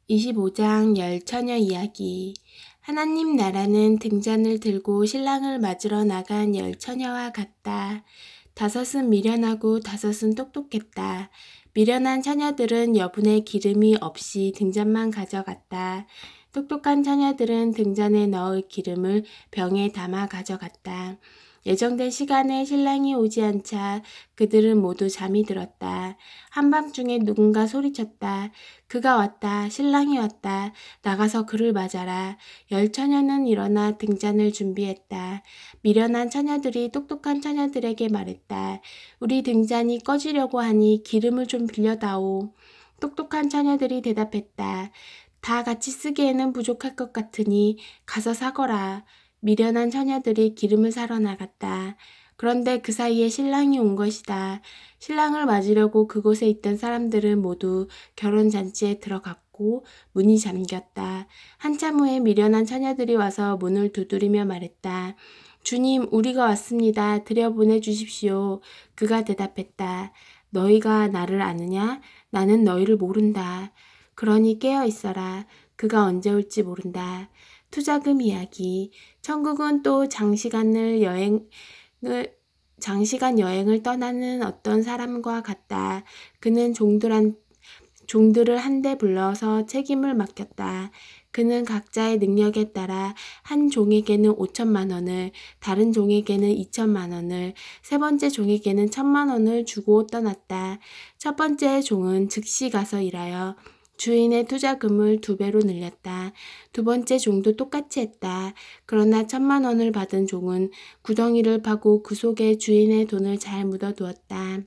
25장 열처녀 이야기. 하나님 나라는 등잔을 들고 신랑을 맞으러 나간 열처녀와 같다. 다섯은 미련하고 다섯은 똑똑했다. 미련한 처녀들은 여분의 기름이 없이 등잔만 가져갔다. 똑똑한 처녀들은 등잔에 넣을 기름을 병에 담아 가져갔다. 예정된 시간에 신랑이 오지 않자 그들은 모두 잠이 들었다. 한밤중에 누군가 소리쳤다. 그가 왔다. 신랑이 왔다. 나가서 그를 맞아라. 열처녀는 일어나 등잔을 준비했다. 미련한 처녀들이 똑똑한 처녀들에게 말했다. 우리 등잔이 꺼지려고 하니 기름을 좀 빌려다오. 똑똑한 처녀들이 대답했다. 다 같이 쓰기에는 부족할 것 같으니 가서 사거라. 미련한 처녀들이 기름을 사러 나갔다. 그런데 그 사이에 신랑이 온 것이다. 신랑을 맞으려고 그곳에 있던 사람들은 모두 결혼잔치에 들어갔고 문이 잠겼다. 한참 후에 미련한 처녀들이 와서 문을 두드리며 말했다. 주님, 우리가 왔습니다. 들여보내주십시오. 그가 대답했다. 너희가 나를 아느냐? 나는 너희를 모른다. 그러니 깨어 있어라. 그가 언제 올지 모른다. 투자금 이야기. 천국은 또 장시간 여행을 떠나는 어떤 사람과 같다. 그는 종들을 한데 불러서 책임을 맡겼다. 그는 각자의 능력에 따라 한 종에게는 5천만 원을, 다른 종에게는 2천만 원을, 세 번째 종에게는 1,000만 원을 주고 떠났다. 첫 번째 종은 즉시 가서 일하여 주인의 투자금을 2배로 늘렸다. 두 번째 종도 똑같이 했다. 그러나 1,000만 원을 받은 종은 구덩이를 파고 그 속에 주인의 돈을 잘 묻어두었다.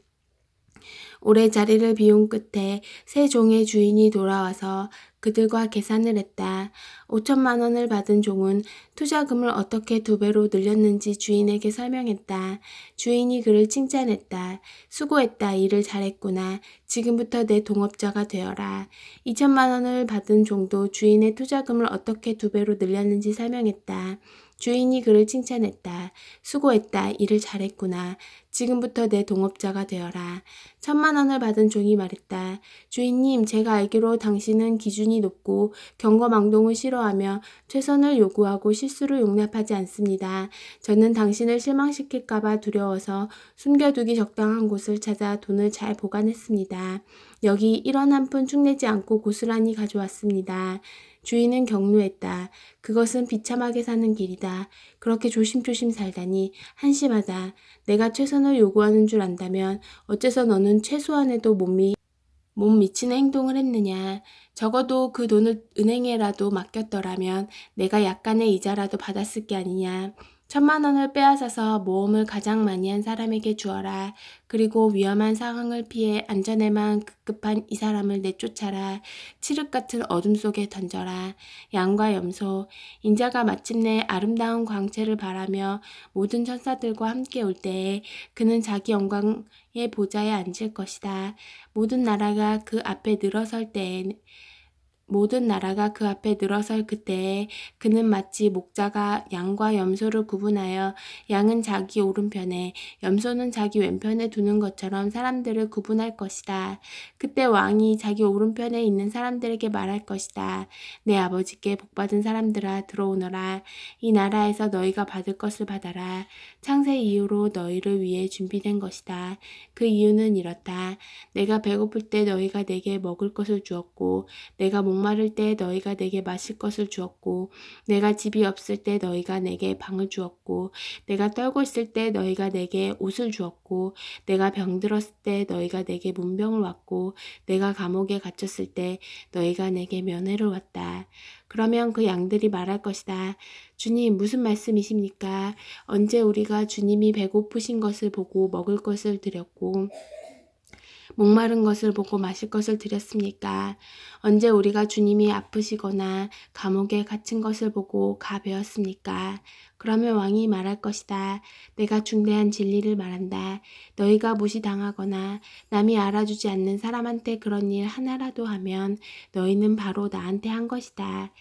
오래 자리를 비운 끝에 새 종의 주인이 돌아와서 그들과 계산을 했다. 5천만 원을 받은 종은 투자금을 어떻게 2배로 늘렸는지 주인에게 설명했다. 주인이 그를 칭찬했다. 수고했다. 일을 잘했구나. 지금부터 내 동업자가 되어라. 2천만 원을 받은 종도 주인의 투자금을 어떻게 2배로 늘렸는지 설명했다. 주인이 그를 칭찬했다. 수고했다. 일을 잘했구나. 지금부터 내 동업자가 되어라. 1,000만 원을 받은 종이 말했다. 주인님, 제가 알기로 당신은 기준이 높고 경거망동을 싫어하며 최선을 요구하고 실수를 용납하지 않습니다. 저는 당신을 실망시킬까봐 두려워서 숨겨두기 적당한 곳을 찾아 돈을 잘 보관했습니다. 여기 1원 한 푼 축내지 않고 고스란히 가져왔습니다. 주인은 격노했다. 그것은 비참하게 사는 길이다. 그렇게 조심조심 살다니 한심하다. 내가 최선을 요구하는 줄 안다면 어째서 너는 최소한에도 못 미치는 행동을 했느냐. 적어도 그 돈을 은행에라도 맡겼더라면 내가 약간의 이자라도 받았을 게 아니냐. 1,000만 원을 빼앗아서 모험을 가장 많이 한 사람에게 주어라. 그리고 위험한 상황을 피해 안전에만 급급한 이 사람을 내쫓아라. 칠흑 같은 어둠 속에 던져라. 양과 염소, 인자가 마침내 아름다운 광채를 바라며 모든 천사들과 함께 올 때에 그는 자기 영광의 보좌에 앉을 것이다. 모든 나라가 그 앞에 늘어설 그때에 그는 마치 목자가 양과 염소를 구분하여 양은 자기 오른편에 염소는 자기 왼편에 두는 것처럼 사람들을 구분할 것이다. 그때 왕이 자기 오른편에 있는 사람들에게 말할 것이다. 내 아버지께 복받은 사람들아 들어오너라. 이 나라에서 너희가 받을 것을 받아라. 창세 이후로 너희를 위해 준비된 것이다. 그 이유는 이렇다. 내가 배고플 때 너희가 내게 먹을 것을 주었고 내가 목마를 때 너희가 내게 마실 것을 주었고 내가 집이 없을 때 너희가 내게 방을 주었고 내가 떨고 있을 때 너희가 내게 옷을 주었고 내가 병들었을 때 너희가 내게 문병을 왔고 내가 감옥에 갇혔을 때 너희가 내게 면회를 왔다. 그러면 그 양들이 말할 것이다. 주님, 무슨 말씀이십니까? 언제 우리가 주님이 배고프신 것을 보고 먹을 것을 드렸고 목마른 것을 보고 마실 것을 드렸습니까? 언제 우리가 주님이 아프시거나 감옥에 갇힌 것을 보고 가배었습니까? 그러면 왕이 말할 것이다. 내가 중대한 진리를 말한다. 너희가 무시당하거나 남이 알아주지 않는 사람한테 그런 일 하나라도 하면 너희는 바로 나한테 한 것이다.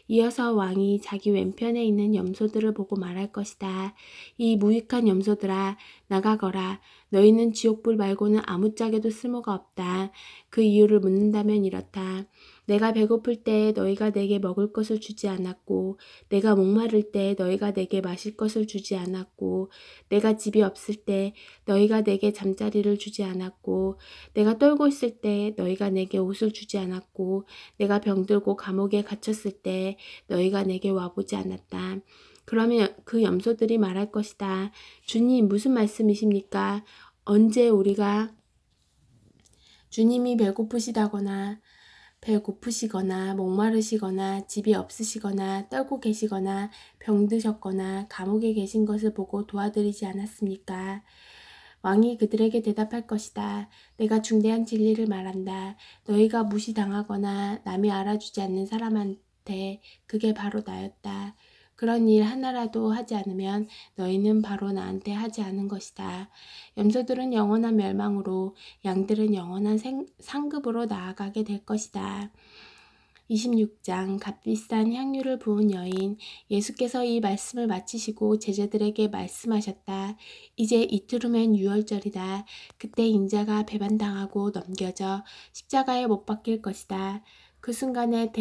이어서 왕이 자기 왼편에 있는 염소들을 보고 말할 것이다. 이 무익한 염소들아, 나가거라. 너희는 지옥불 말고는 아무짝에도 쓸모가 없다. 그 이유를 묻는다면 이렇다. 내가 배고플 때 너희가 내게 먹을 것을 주지 않았고 내가 목마를 때 너희가 내게 마실 것을 주지 않았고 내가 집이 없을 때 너희가 내게 잠자리를 주지 않았고 내가 떨고 있을 때 너희가 내게 옷을 주지 않았고 내가 병들고 감옥에 갇혔을 때 너희가 내게 와보지 않았다. 그러면 그 염소들이 말할 것이다. 주님, 무슨 말씀이십니까? 언제 우리가 주님이 배고프시거나 목마르시거나 집이 없으시거나 떨고 계시거나 병드셨거나 감옥에 계신 것을 보고 도와드리지 않았습니까? 왕이 그들에게 대답할 것이다. 내가 중대한 진리를 말한다. 너희가 무시당하거나 남이 알아주지 않는 사람한테 그게 바로 나였다. 그런 일 하나라도 하지 않으면 너희는 바로 나한테 하지 않은 것이다. 염소들은 영원한 멸망으로, 양들은 영원한 상급으로 나아가게 될 것이다. 26장 값비싼 향유를 부은 여인. 예수께서 이 말씀을 마치시고 제자들에게 말씀하셨다. 이제 이틀 후면 유월절이다. 그때 인자가 배반당하고 넘겨져 십자가에 못 박힐 것이다. 그 순간에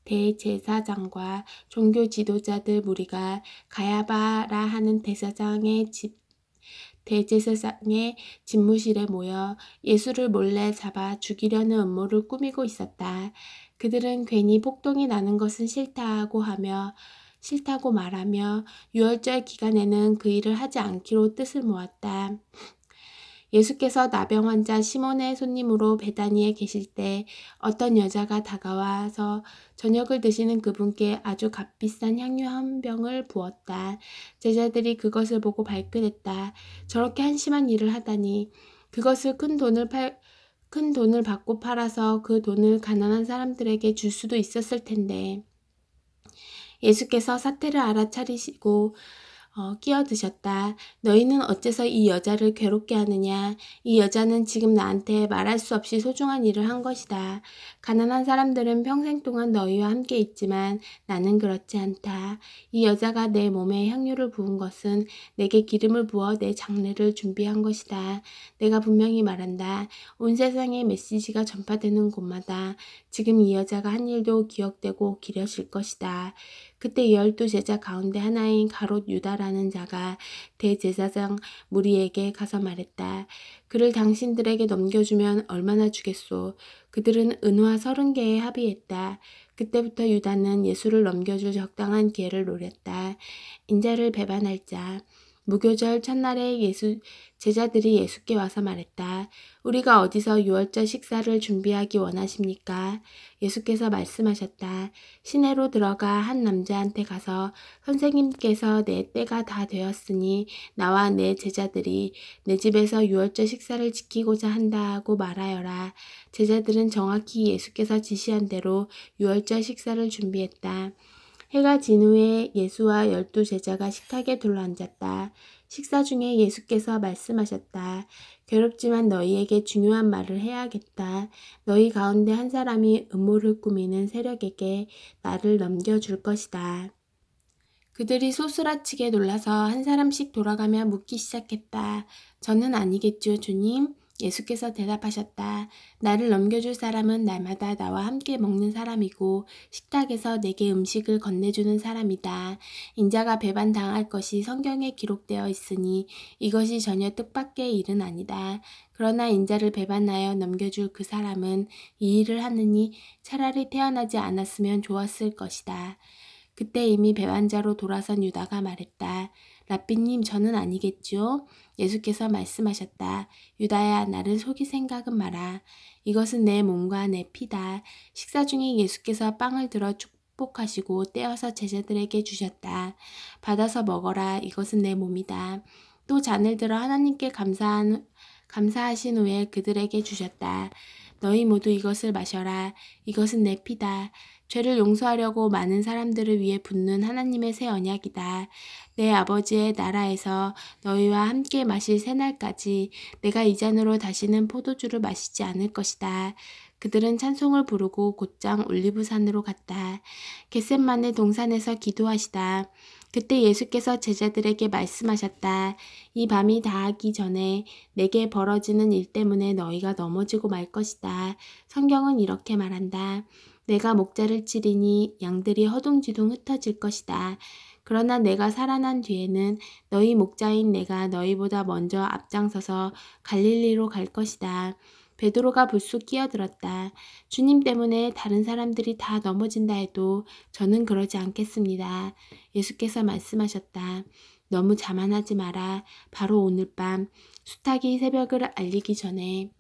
대제사장과 종교 지도자들 무리가 가야바라 하는 대제사장의 집무실에 모여 예수를 몰래 잡아 죽이려는 음모를 꾸미고 있었다. 그들은 괜히 폭동이 나는 것은 싫다고 말하며 유월절 기간에는 그 일을 하지 않기로 뜻을 모았다. 예수께서 나병 환자 시몬의 손님으로 베다니에 계실 때 어떤 여자가 다가와서 저녁을 드시는 그분께 아주 값비싼 향유 한 병을 부었다. 제자들이 그것을 보고 발끈했다. 저렇게 한심한 일을 하다니. 그것을 큰 돈을 받고 팔아서 그 돈을 가난한 사람들에게 줄 수도 있었을 텐데. 예수께서 사태를 알아차리시고 끼어드셨다. 너희는 어째서 이 여자를 괴롭게 하느냐? 이 여자는 지금 나한테 말할 수 없이 소중한 일을 한 것이다. 가난한 사람들은 평생 동안 너희와 함께 있지만 나는 그렇지 않다. 이 여자가 내 몸에 향유를 부은 것은 내게 기름을 부어 내 장례를 준비한 것이다. 내가 분명히 말한다. 온 세상에 메시지가 전파되는 곳마다 지금 이 여자가 한 일도 기억되고 기려질 것이다. 그때 12 제자 가운데 하나인 가롯 유다라는 자가 대제사장 무리에게 가서 말했다. 그를 당신들에게 넘겨주면 얼마나 주겠소? 그들은 은화 30개에 합의했다. 그때부터 유다는 예수를 넘겨줄 적당한 기회를 노렸다. 인자를 배반할 자. 무교절 첫날에 제자들이 예수께 와서 말했다. 우리가 어디서 유월절 식사를 준비하기 원하십니까? 예수께서 말씀하셨다. 시내로 들어가 한 남자한테 가서 선생님께서 내 때가 다 되었으니 나와 내 제자들이 내 집에서 유월절 식사를 지키고자 한다고 말하여라. 제자들은 정확히 예수께서 지시한 대로 유월절 식사를 준비했다. 해가 진 후에 예수와 12 제자가 식탁에 둘러앉았다. 식사 중에 예수께서 말씀하셨다. 괴롭지만 너희에게 중요한 말을 해야겠다. 너희 가운데 한 사람이 음모를 꾸미는 세력에게 나를 넘겨줄 것이다. 그들이 소스라치게 놀라서 한 사람씩 돌아가며 묻기 시작했다. 저는 아니겠죠, 주님? 예수께서 대답하셨다. 나를 넘겨줄 사람은 날마다 나와 함께 먹는 사람이고 식탁에서 내게 음식을 건네주는 사람이다. 인자가 배반당할 것이 성경에 기록되어 있으니 이것이 전혀 뜻밖의 일은 아니다. 그러나 인자를 배반하여 넘겨줄 그 사람은 이 일을 하느니 차라리 태어나지 않았으면 좋았을 것이다. 그때 이미 배반자로 돌아선 유다가 말했다. 랍비님, 저는 아니겠죠? 예수께서 말씀하셨다. 유다야, 나를 속일 생각은 마라. 이것은 내 몸과 내 피다. 식사 중에 예수께서 빵을 들어 축복하시고 떼어서 제자들에게 주셨다. 받아서 먹어라. 이것은 내 몸이다. 또 잔을 들어 하나님께 감사하신 후에 그들에게 주셨다. 너희 모두 이것을 마셔라. 이것은 내 피다. 죄를 용서하려고 많은 사람들을 위해 붓는 하나님의 새 언약이다. 내 아버지의 나라에서 너희와 함께 마실 새날까지 내가 이 잔으로 다시는 포도주를 마시지 않을 것이다. 그들은 찬송을 부르고 곧장 올리브산으로 갔다. 겟셋마네 동산에서 기도하시다. 그때 예수께서 제자들에게 말씀하셨다. 이 밤이 다하기 전에 내게 벌어지는 일 때문에 너희가 넘어지고 말 것이다. 성경은 이렇게 말한다. 내가 목자를 치리니 양들이 허둥지둥 흩어질 것이다. 그러나 내가 살아난 뒤에는 너희 목자인 내가 너희보다 먼저 앞장서서 갈릴리로 갈 것이다. 베드로가 불쑥 끼어들었다. 주님 때문에 다른 사람들이 다 넘어진다 해도 저는 그러지 않겠습니다. 예수께서 말씀하셨다. 너무 자만하지 마라. 바로 오늘 밤 수탉이 새벽을 알리기 전에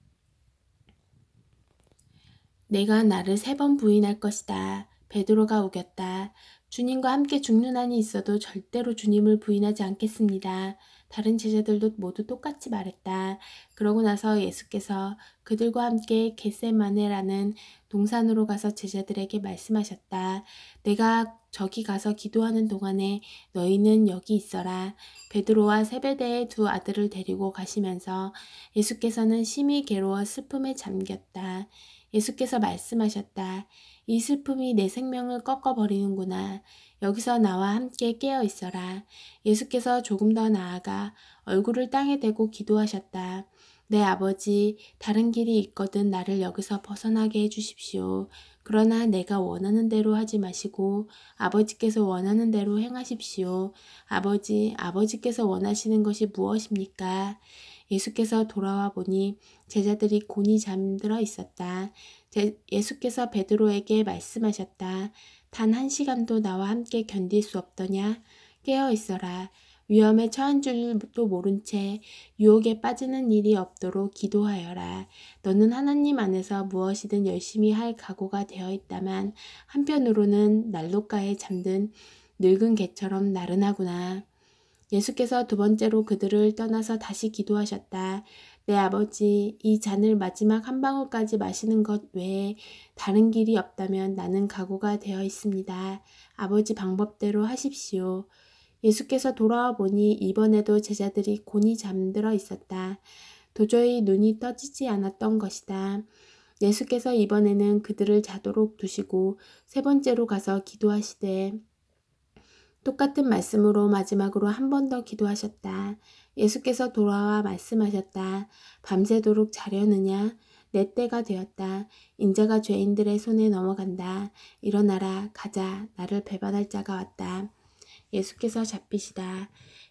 내가 나를 3번 부인할 것이다. 베드로가 우겼다. 주님과 함께 죽는 한이 있어도 절대로 주님을 부인하지 않겠습니다. 다른 제자들도 모두 똑같이 말했다. 그러고 나서 예수께서 그들과 함께 겟세마네라는 동산으로 가서 제자들에게 말씀하셨다. 내가 저기 가서 기도하는 동안에 너희는 여기 있어라. 베드로와 세베대의 2 아들을 데리고 가시면서 예수께서는 심히 괴로워 슬픔에 잠겼다. 예수께서 말씀하셨다. 이 슬픔이 내 생명을 꺾어버리는구나. 여기서 나와 함께 깨어 있어라. 예수께서 조금 더 나아가 얼굴을 땅에 대고 기도하셨다. 내 아버지, 다른 길이 있거든 나를 여기서 벗어나게 해주십시오. 그러나 내가 원하는 대로 하지 마시고 아버지께서 원하는 대로 행하십시오. 아버지께서 원하시는 것이 무엇입니까? 예수께서 돌아와 보니 제자들이 곤히 잠들어 있었다. 예수께서 베드로에게 말씀하셨다. 단 1시간도 나와 함께 견딜 수 없더냐? 깨어 있어라. 위험에 처한 줄도 모른 채 유혹에 빠지는 일이 없도록 기도하여라. 너는 하나님 안에서 무엇이든 열심히 할 각오가 되어 있다만 한편으로는 난로가에 잠든 늙은 개처럼 나른하구나. 예수께서 2번째로 그들을 떠나서 다시 기도하셨다. 내 아버지, 이 잔을 마지막 한 방울까지 마시는 것 외에 다른 길이 없다면 나는 각오가 되어 있습니다. 아버지 방법대로 하십시오. 예수께서 돌아와 보니 이번에도 제자들이 곤히 잠들어 있었다. 도저히 눈이 떠지지 않았던 것이다. 예수께서 이번에는 그들을 자도록 두시고 3번째로 가서 기도하시되 똑같은 말씀으로 마지막으로 한 번 더 기도하셨다. 예수께서 돌아와 말씀하셨다. 밤새도록 자려느냐? 내 때가 되었다. 인자가 죄인들의 손에 넘어간다. 일어나라, 가자. 나를 배반할 자가 왔다. 예수께서 잡히시다.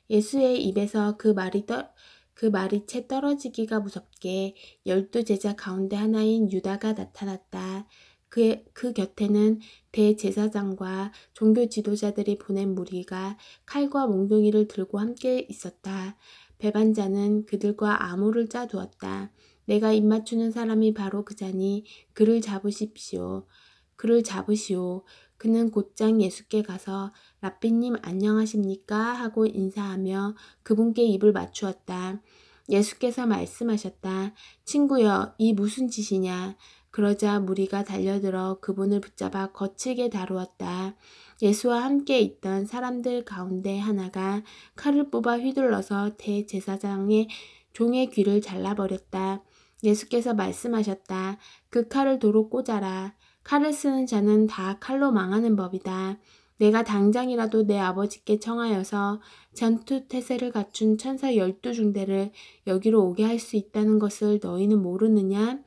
예수의 입에서 그 말이 채 떨어지기가 무섭게 12제자 가운데 하나인 유다가 나타났다. 그 곁에는 대제사장과 종교 지도자들이 보낸 무리가 칼과 몽둥이를 들고 함께 있었다. 배반자는 그들과 암호를 짜두었다. 내가 입맞추는 사람이 바로 그자니 그를 잡으십시오. 그를 잡으시오. 그는 곧장 예수께 가서 라삐님 안녕하십니까? 하고 인사하며 그분께 입을 맞추었다. 예수께서 말씀하셨다. 친구여, 이 무슨 짓이냐? 그러자 무리가 달려들어 그분을 붙잡아 거칠게 다루었다. 예수와 함께 있던 사람들 가운데 하나가 칼을 뽑아 휘둘러서 대제사장의 종의 귀를 잘라버렸다. 예수께서 말씀하셨다. 그 칼을 도로 꽂아라. 칼을 쓰는 자는 다 칼로 망하는 법이다. 내가 당장이라도 내 아버지께 청하여서 전투태세를 갖춘 천사 12중대를 여기로 오게 할 수 있다는 것을 너희는 모르느냐?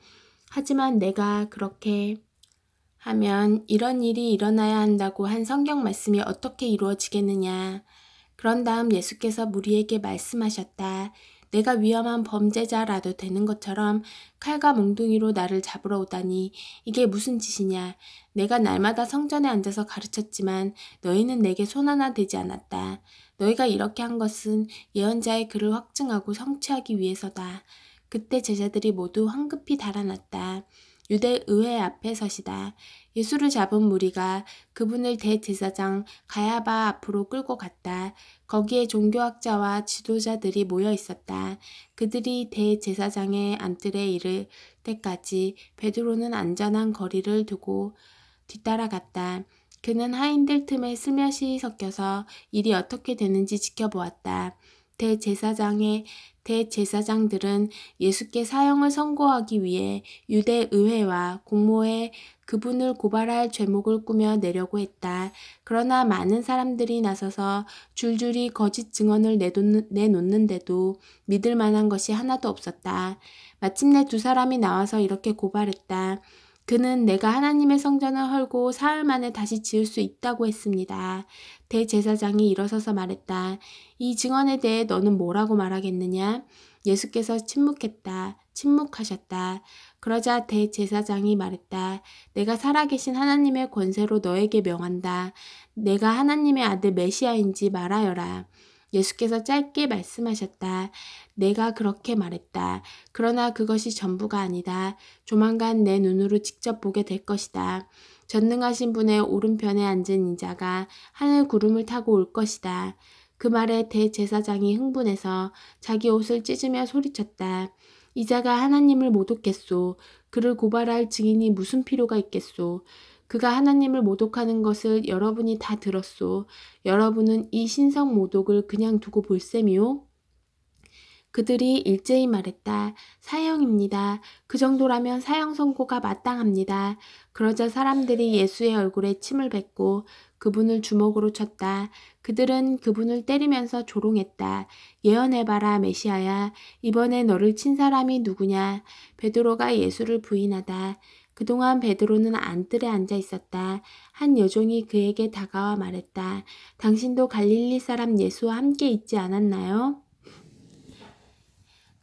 하지만 내가 그렇게 하면 이런 일이 일어나야 한다고 한 성경 말씀이 어떻게 이루어지겠느냐. 그런 다음 예수께서 무리에게 말씀하셨다. 내가 위험한 범죄자라도 되는 것처럼 칼과 몽둥이로 나를 잡으러 오다니 이게 무슨 짓이냐. 내가 날마다 성전에 앉아서 가르쳤지만 너희는 내게 손 하나 대지 않았다. 너희가 이렇게 한 것은 예언자의 글을 확증하고 성취하기 위해서다. 그때 제자들이 모두 황급히 달아났다. 유대 의회 앞에 서시다. 예수를 잡은 무리가 그분을 대제사장 가야바 앞으로 끌고 갔다. 거기에 종교학자와 지도자들이 모여 있었다. 그들이 대제사장의 안뜰에 이를 때까지 베드로는 안전한 거리를 두고 뒤따라갔다. 그는 하인들 틈에 스며시 섞여서 일이 어떻게 되는지 지켜보았다. 대제사장의 대제사장들은 예수께 사형을 선고하기 위해 유대 의회와 공모해 그분을 고발할 죄목을 꾸며 내려고 했다. 그러나 많은 사람들이 나서서 줄줄이 거짓 증언을 내놓는데도 믿을 만한 것이 하나도 없었다. 마침내 두 사람이 나와서 이렇게 고발했다. 그는 내가 하나님의 성전을 헐고 사흘 만에 다시 지을 수 있다고 했습니다. 대제사장이 일어서서 말했다. 이 증언에 대해 너는 뭐라고 말하겠느냐? 예수께서 침묵하셨다. 그러자 대제사장이 말했다. 내가 살아계신 하나님의 권세로 너에게 명한다. 내가 하나님의 아들 메시아인지 말하여라. 예수께서 짧게 말씀하셨다. 내가 그렇게 말했다. 그러나 그것이 전부가 아니다. 조만간 내 눈으로 직접 보게 될 것이다. 전능하신 분의 오른편에 앉은 이자가 하늘 구름을 타고 올 것이다. 그 말에 대제사장이 흥분해서 자기 옷을 찢으며 소리쳤다. 이자가 하나님을 모독했소. 그를 고발할 증인이 무슨 필요가 있겠소. 그가 하나님을 모독하는 것을 여러분이 다 들었소. 여러분은 이 신성 모독을 그냥 두고 볼 셈이오? 그들이 일제히 말했다. 사형입니다. 그 정도라면 사형 선고가 마땅합니다. 그러자 사람들이 예수의 얼굴에 침을 뱉고 그분을 주먹으로 쳤다. 그들은 그분을 때리면서 조롱했다. 예언해봐라 메시아야. 이번에 너를 친 사람이 누구냐? 베드로가 예수를 부인하다. 그동안 베드로는 안뜰에 앉아 있었다. 한 여종이 그에게 다가와 말했다. 당신도 갈릴리 사람 예수와 함께 있지 않았나요?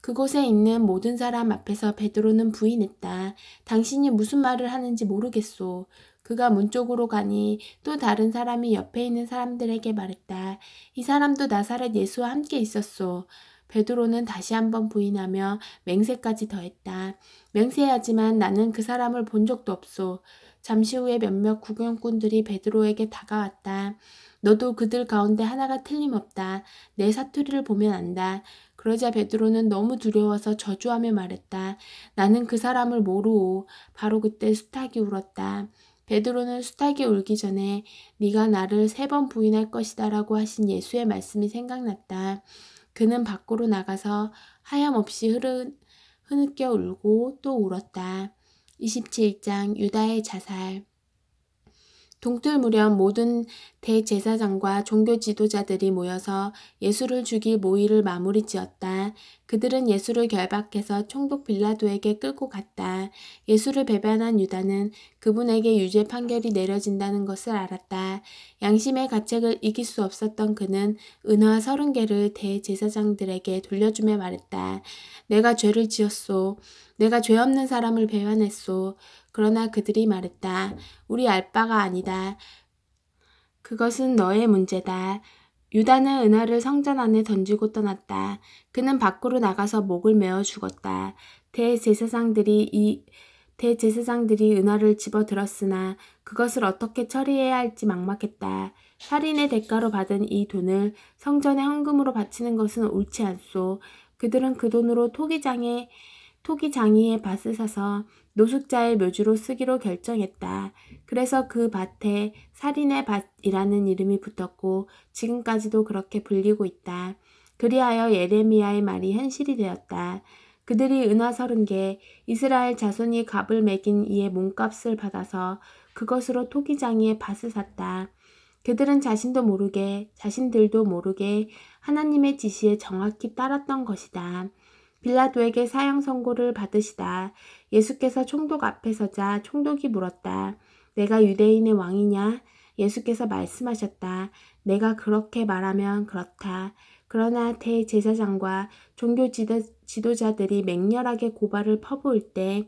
그곳에 있는 모든 사람 앞에서 베드로는 부인했다. 당신이 무슨 말을 하는지 모르겠소. 그가 문 쪽으로 가니 또 다른 사람이 옆에 있는 사람들에게 말했다. 이 사람도 나사렛 예수와 함께 있었소. 베드로는 다시 한번 부인하며 맹세까지 더했다. 맹세하지만 나는 그 사람을 본 적도 없소. 잠시 후에 몇몇 구경꾼들이 베드로에게 다가왔다. 너도 그들 가운데 하나가 틀림없다. 내 사투리를 보면 안다. 그러자 베드로는 너무 두려워서 저주하며 말했다. 나는 그 사람을 모르오. 바로 그때 수탉이 울었다. 베드로는 수탉이 울기 전에 네가 나를 3번 부인할 것이다 라고 하신 예수의 말씀이 생각났다. 그는 밖으로 나가서 하염없이 흐느껴 울고 또 울었다. 27장 유다의 자살. 동틀 무렵 모든 대제사장과 종교 지도자들이 모여서 예수를 죽일 모의를 마무리 지었다. 그들은 예수를 결박해서 총독 빌라도에게 끌고 갔다. 예수를 배반한 유다는 그분에게 유죄 판결이 내려진다는 것을 알았다. 양심의 가책을 이길 수 없었던 그는 은화 30개를 대제사장들에게 돌려주며 말했다. 내가 죄를 지었소. 내가 죄 없는 사람을 배반했소. 그러나 그들이 말했다. 우리 알 바가 아니다. 그것은 너의 문제다. 유다는 은화를 성전 안에 던지고 떠났다. 그는 밖으로 나가서 목을 메어 죽었다. 대제사장들이 은화를 집어들었으나 그것을 어떻게 처리해야 할지 막막했다. 살인의 대가로 받은 이 돈을 성전에 헌금으로 바치는 것은 옳지 않소. 그들은 그 돈으로 토기장이의 밭을 사서 노숙자의 묘지로 쓰기로 결정했다. 그래서 그 밭에 살인의 밭이라는 이름이 붙었고 지금까지도 그렇게 불리고 있다. 그리하여 예레미야의 말이 현실이 되었다. 그들이 은화 30개, 이스라엘 자손이 값을 매긴 이의 몸값을 받아서 그것으로 토기장이의 밭을 샀다. 그들은 자신들도 모르게 하나님의 지시에 정확히 따랐던 것이다. 빌라도에게 사형 선고를 받으시다. 예수께서 총독 앞에 서자 총독이 물었다. 내가 유대인의 왕이냐? 예수께서 말씀하셨다. 내가 그렇게 말하면 그렇다. 그러나 대제사장과 종교 지도자들이 맹렬하게 고발을 퍼부을 때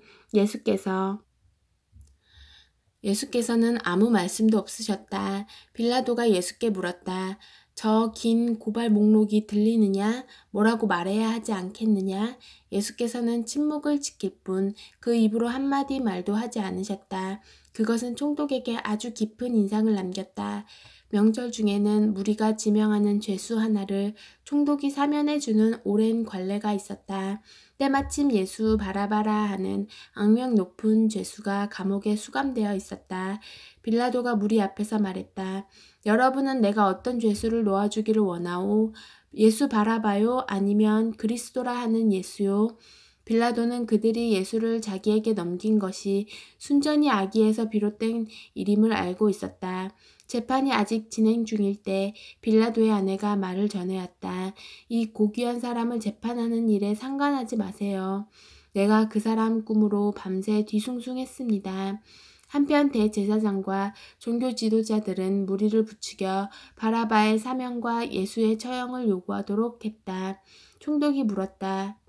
예수께서는 아무 말씀도 없으셨다. 빌라도가 예수께 물었다. 저 긴 고발 목록이 들리느냐? 뭐라고 말해야 하지 않겠느냐? 예수께서는 침묵을 지킬 뿐 그 입으로 한마디 말도 하지 않으셨다. 그것은 총독에게 아주 깊은 인상을 남겼다. 명절 중에는 무리가 지명하는 죄수 하나를 총독이 사면해 주는 오랜 관례가 있었다. 때마침 예수 바라바라 하는 악명 높은 죄수가 감옥에 수감되어 있었다. 빌라도가 무리 앞에서 말했다. 여러분은 내가 어떤 죄수를 놓아주기를 원하오? 예수 바라바요? 아니면 그리스도라 하는 예수요? 빌라도는 그들이 예수를 자기에게 넘긴 것이 순전히 악의에서 비롯된 일임을 알고 있었다. 재판이 아직 진행 중일 때 빌라도의 아내가 말을 전해왔다. 이 고귀한 사람을 재판하는 일에 상관하지 마세요. 내가 그 사람 꿈으로 밤새 뒤숭숭했습니다. 한편 대제사장과 종교 지도자들은 무리를 부추겨 바라바의 사면과 예수의 처형을 요구하도록 했다. 총독이 물었다.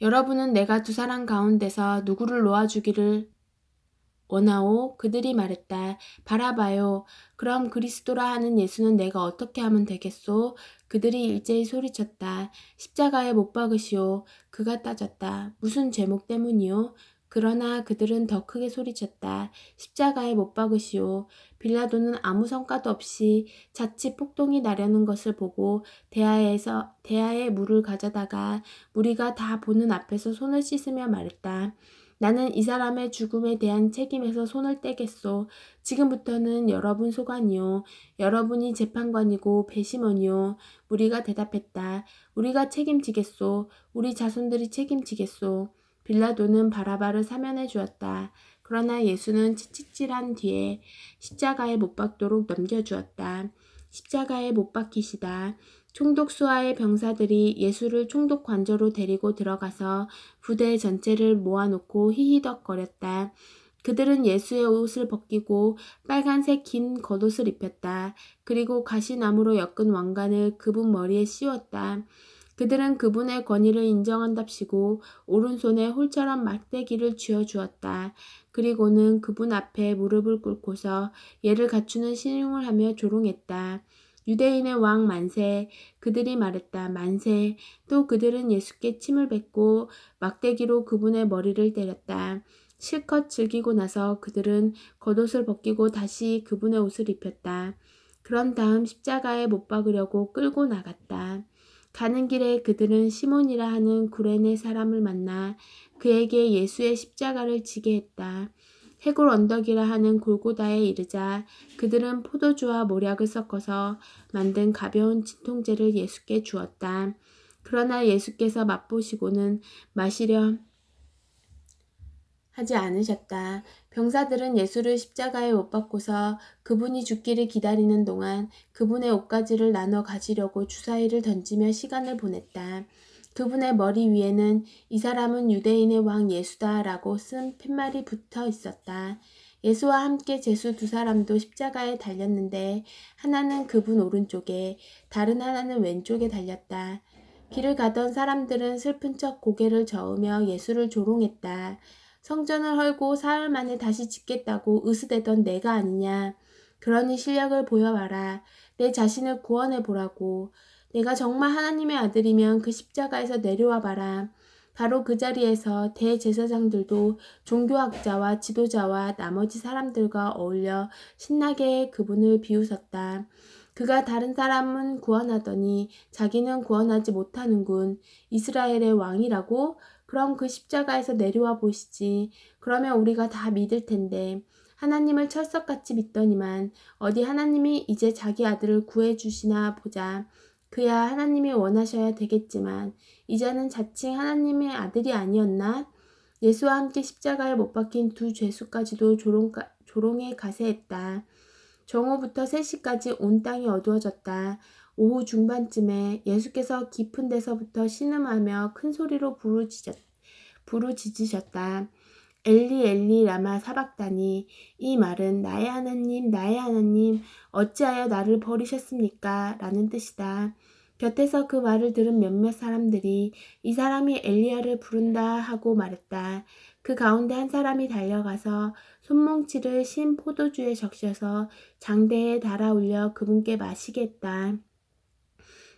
여러분은 내가 두 사람 가운데서 누구를 놓아주기를 원하오? 그들이 말했다. 바라바요. 그럼 그리스도라 하는 예수는 내가 어떻게 하면 되겠소? 그들이 일제히 소리쳤다. 십자가에 못 박으시오. 그가 따졌다. 무슨 제목 때문이요? 그러나 그들은 더 크게 소리쳤다. 십자가에 못 박으시오. 빌라도는 아무 성과도 없이 자칫 폭동이 나려는 것을 보고 대야에 물을 가져다가 무리가 다 보는 앞에서 손을 씻으며 말했다. 나는 이 사람의 죽음에 대한 책임에서 손을 떼겠소. 지금부터는 여러분 소관이요. 여러분이 재판관이고 배심원이요. 무리가 대답했다. 우리가 책임지겠소. 우리 자손들이 책임지겠소. 빌라도는 바라바를 사면해 주었다. 그러나 예수는 채찍질한 뒤에 십자가에 못 박도록 넘겨주었다. 십자가에 못 박히시다. 총독 수하의 병사들이 예수를 총독 관저로 데리고 들어가서 부대 전체를 모아놓고 히히덕거렸다. 그들은 예수의 옷을 벗기고 빨간색 긴 겉옷을 입혔다. 그리고 가시나무로 엮은 왕관을 그분 머리에 씌웠다. 그들은 그분의 권위를 인정한답시고 오른손에 홀처럼 막대기를 쥐어주었다. 그리고는 그분 앞에 무릎을 꿇고서 예를 갖추는 신용을 하며 조롱했다. 유대인의 왕 만세. 그들이 말했다. 만세. 또 그들은 예수께 침을 뱉고 막대기로 그분의 머리를 때렸다. 실컷 즐기고 나서 그들은 겉옷을 벗기고 다시 그분의 옷을 입혔다. 그런 다음 십자가에 못 박으려고 끌고 나갔다. 가는 길에 그들은 시몬이라 하는 구레네 사람을 만나 그에게 예수의 십자가를 지게 했다. 해골 언덕이라 하는 골고다에 이르자 그들은 포도주와 모략을 섞어서 만든 가벼운 진통제를 예수께 주었다. 그러나 예수께서 맛보시고는 마시려 하지 않으셨다. 병사들은 예수를 십자가에 못 박고서 그분이 죽기를 기다리는 동안 그분의 옷가지를 나눠 가지려고 주사위를 던지며 시간을 보냈다. 그분의 머리 위에는 이 사람은 유대인의 왕 예수다 라고 쓴 팻말이 붙어 있었다. 예수와 함께 제수 두 사람도 십자가에 달렸는데 하나는 그분 오른쪽에 다른 하나는 왼쪽에 달렸다. 길을 가던 사람들은 슬픈 척 고개를 저으며 예수를 조롱했다. 성전을 헐고 사흘 만에 다시 짓겠다고 으스대던 내가 아니냐. 그러니 실력을 보여봐라. 내 자신을 구원해보라고. 내가 정말 하나님의 아들이면 그 십자가에서 내려와 봐라. 바로 그 자리에서 대제사장들도 종교학자와 지도자와 나머지 사람들과 어울려 신나게 그분을 비웃었다. 그가 다른 사람은 구원하더니 자기는 구원하지 못하는군. 이스라엘의 왕이라고? 그럼 그 십자가에서 내려와 보시지. 그러면 우리가 다 믿을 텐데. 하나님을 철석같이 믿더니만 어디 하나님이 이제 자기 아들을 구해주시나 보자. 그야 하나님이 원하셔야 되겠지만 이제는 자칭 하나님의 아들이 아니었나? 예수와 함께 십자가에 못 박힌 두 죄수까지도 조롱에 가세했다. 정오부터 3시까지 온 땅이 어두워졌다. 오후 중반쯤에 예수께서 깊은 데서부터 신음하며 큰 소리로 부르짖으셨다. 엘리 엘리 라마 사박다니. 이 말은 나의 하나님 어찌하여 나를 버리셨습니까? 라는 뜻이다. 곁에서 그 말을 들은 몇몇 사람들이 이 사람이 엘리야를 부른다 하고 말했다. 그 가운데 한 사람이 달려가서 손뭉치를 신 포도주에 적셔서 장대에 달아 올려 그분께 마시게 했다.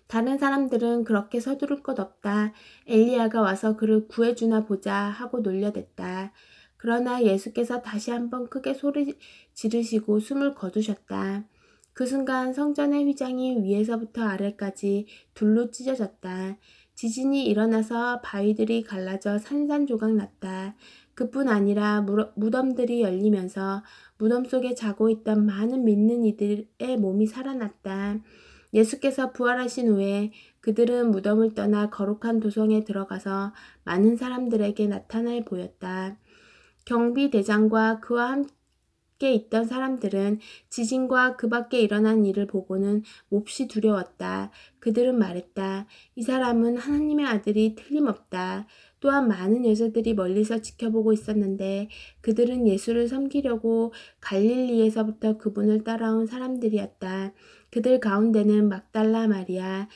다른 사람들은 그렇게 서두를 것 없다. 엘리야가 와서 그를 구해주나 보자 하고 놀려댔다. 그러나 예수께서 다시 한번 크게 소리 지르시고 숨을 거두셨다. 그 순간 성전의 휘장이 위에서부터 아래까지 둘로 찢어졌다. 지진이 일어나서 바위들이 갈라져 산산조각 났다. 그뿐 아니라 무덤들이 열리면서 무덤 속에 자고 있던 많은 믿는 이들의 몸이 살아났다. 예수께서 부활하신 후에 그들은 무덤을 떠나 거룩한 도성에 들어가서 많은 사람들에게 나타나 보였다. 경비대장과 그와 함께 있던 사람들은 지진과 그 밖에 일어난 일을 보고는 몹시 두려웠다. 그들은 말했다. 이 사람은 하나님의 아들이 틀림없다. 또한 많은 여자들이 멀리서 지켜보고 있었는데 그들은 예수를 섬기려고 갈릴리에서부터 그분을 따라온 사람들이었다. 그들 가운데는 막달라 마리아,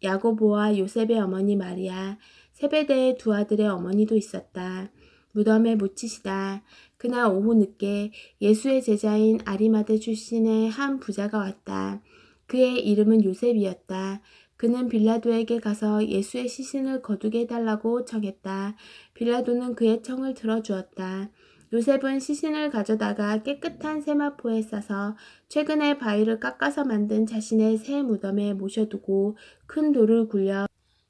야고보와 요셉의 어머니 마리아, 세베대의 두 아들의 어머니도 있었다. 무덤에 묻히시다. 그날 오후 늦게 예수의 제자인 아리마대 출신의 한 부자가 왔다. 그의 이름은 요셉이었다. 그는 빌라도에게 가서 예수의 시신을 거두게 해달라고 청했다. 빌라도는 그의 청을 들어주었다. 요셉은 시신을 가져다가 깨끗한 세마포에 싸서 최근에 바위를 깎아서 만든 자신의 새 무덤에 모셔두고 큰 돌을 굴려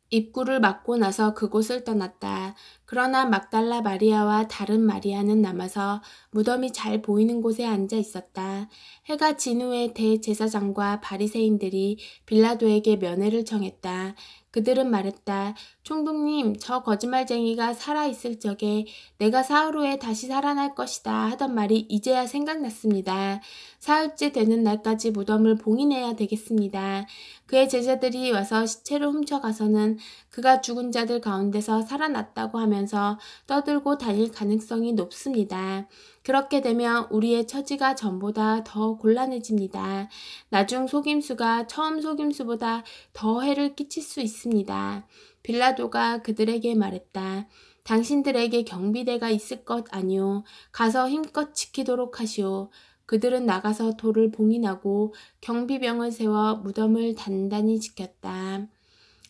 입구를 막고 나서 그곳을 떠났다. 그러나 막달라 마리아와 다른 마리아는 남아서 무덤이 잘 보이는 곳에 앉아 있었다. 해가 진 후에 대제사장과 바리새인들이 빌라도에게 면회를 청했다. 그들은 말했다. 총독님, 저 거짓말쟁이가 살아있을 적에 내가 사흘 후에 다시 살아날 것이다 하던 말이 이제야 생각났습니다. 사흘째 되는 날까지 무덤을 봉인해야 되겠습니다. 그의 제자들이 와서 시체를 훔쳐가서는 그가 죽은 자들 가운데서 살아났다고 하면서 떠들고 다닐 가능성이 높습니다. 그렇게 되면 우리의 처지가 전보다 더 곤란해집니다. 나중 속임수가 처음 속임수보다 더 해를 끼칠 수 있습니다. 빌라도가 그들에게 말했다. 당신들에게 경비대가 있을 것 아니오. 가서 힘껏 지키도록 하시오. 그들은 나가서 돌을 봉인하고 경비병을 세워 무덤을 단단히 지켰다.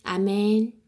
아멘.